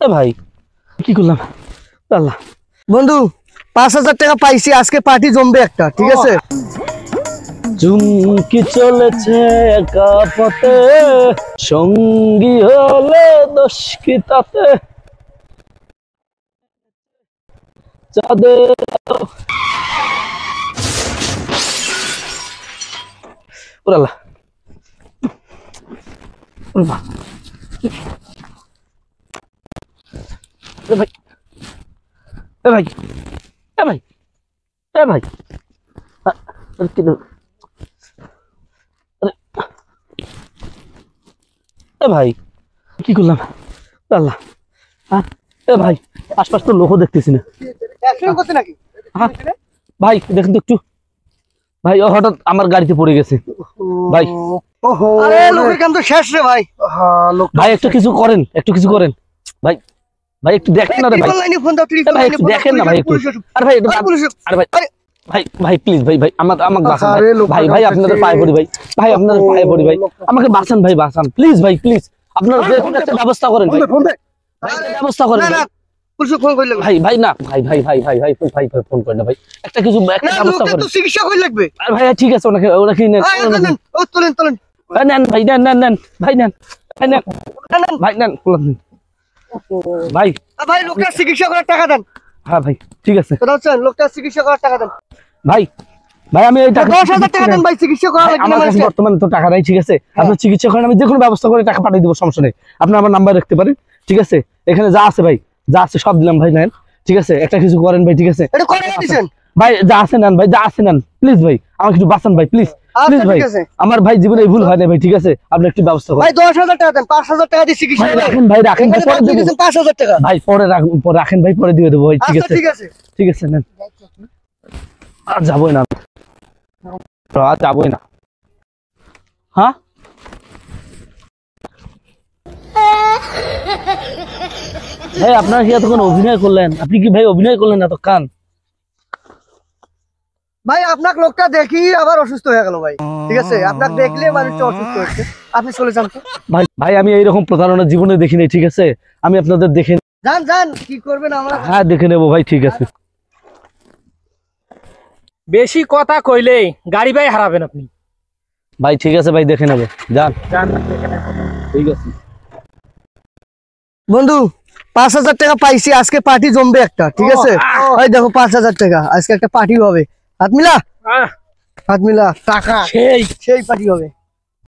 ভাই কি করলাম আল্লাহ। বন্ধু ৫,০০০ টাকা পাইছি, আজকে পার্টি জমবে একটা, ঠিক আছে? চুমকি চলেছে একা পথে, সঙ্গী হলে দোষ কি তাতে। চাঁদের আল্লাহ ভাই ভাই ভাই ভাই ভাই কি করলাম আল্লাহ। ভাই আশপাশ তো লোকও দেখতেছি না ভাই, দেখেন তো একটু ভাই। ও হঠাৎ আমার গাড়িতে পড়ে গেছে ভাই। লোকের কাম তো শেষ রে ভাই। ভাই একটু কিছু করেন, একটু কিছু করেন ভাই। ভাই একটু দেখেন না রে ভাই, ভাই একটু দেখেন না ভাই একটু। আরে ভাই আরে ভাই ভাই ভাই প্লিজ ভাই ভাই আমাকে বাঁচান ভাই। ভাই আপনাদের পায়ে পড়ি ভাই, ভাই আপনাদের পায়ে পড়ি ভাই, আমাকে বাঁচান ভাই, বাঁচান প্লিজ ভাই, প্লিজ আপনারা একটা ব্যবস্থা করেন ভাই, ব্যবস্থা করেন ভাই। ভাই না ভাই ভাই ভাই ভাই ভাই ভাই ফোন করেন না ভাই, একটা কিছু একটা ব্যবস্থা করেন। চিকিৎসা করে লাগবে। আরে ভাই ঠিক আছে, ওনাকে নেন ভাই, নেন নেন নেন ভাই, নেন ভাই, নেন ভাই, নেন ভাই। ভাই লোকটা চিকিৎসা করার টাকা দেন। হ্যাঁ ভাই ঠিক আছে, লোকটা চিকিৎসা করার টাকা দেন ভাই। ভাই আমি এই ১০,০০০ টাকা দেন ভাই, চিকিৎসা করা লাগবে। আমার কাছে বর্তমানে তো টাকা নাই, ঠিক আছে? আপনি চিকিৎসা করেন, আমি যে কোনো ব্যবস্থা করে টাকা পাঠিয়ে দেবো, সমস্যা নেই। আপনি আমার নাম্বার রাখতে পারেন, ঠিক আছে? এখানে যা আছে ভাই, যা আছে সব দিলাম ভাই, নেন ঠিক আছে? একটা কিছু করেন ভাই, ঠিক আছে ভাই? যা আছে নেন ভাই, যা আছে নেন প্লিজ ভাই, আমাকে একটু বাঁচান ভাই, প্লিজ প্লিজ ভাই। আমার ভাই জীবনে ভুল হয় না ভাই, ঠিক আছে? আপনি একটু ব্যবস্থা করেন ভাই। ১০,০০০ টাকা দেন, ৫,০০০ টাকা দিয়ে চিকিৎসা রাখেন ভাই, রাখেন ৫,০০০ টাকা ভাই, পরে রাখেন ভাই, পরে দিয়ে দেবো ভাই, ঠিক আছে? ঠিক আছে ঠিক আছে নেন। আর যাবোই না, আর যাবোই না। হ্যাঁ ভাই আপনার কি এতক্ষণ অভিনয় করলেন? আপনি কি ভাই অভিনয় করলেন এত কান? ভাই আপনার লোকটা দেখি আবার অসুস্থ হয়ে গেল ভাই, ঠিক আছে? আপনার দেখলে মানুষটা অসুস্থ হচ্ছে, আপনি চলে যান তো ভাই। ভাই আমি এইরকম প্রতারণা জীবনে দেখিনি, ঠিক আছে? আমি আপনাদের দেখে যান যান, কি করবেন আমরা? হ্যাঁ দেখে নেবো ভাই, ঠিক আছে? বেশি কথা কইলে গাড়ি ভাই হারাবেন আপনি ভাই ঠিক আছে ভাই, দেখে নেবো, যান ঠিক আছে। বন্ধু ৫,০০০ টাকা পাইছি, আজকে পার্টি জমবে একটা, ঠিক আছে? ওই দেখো ৫,০০০ টাকা, আজকে একটা পার্টি হবে। হাত মিলা টাকা সেই পার্টি হবে।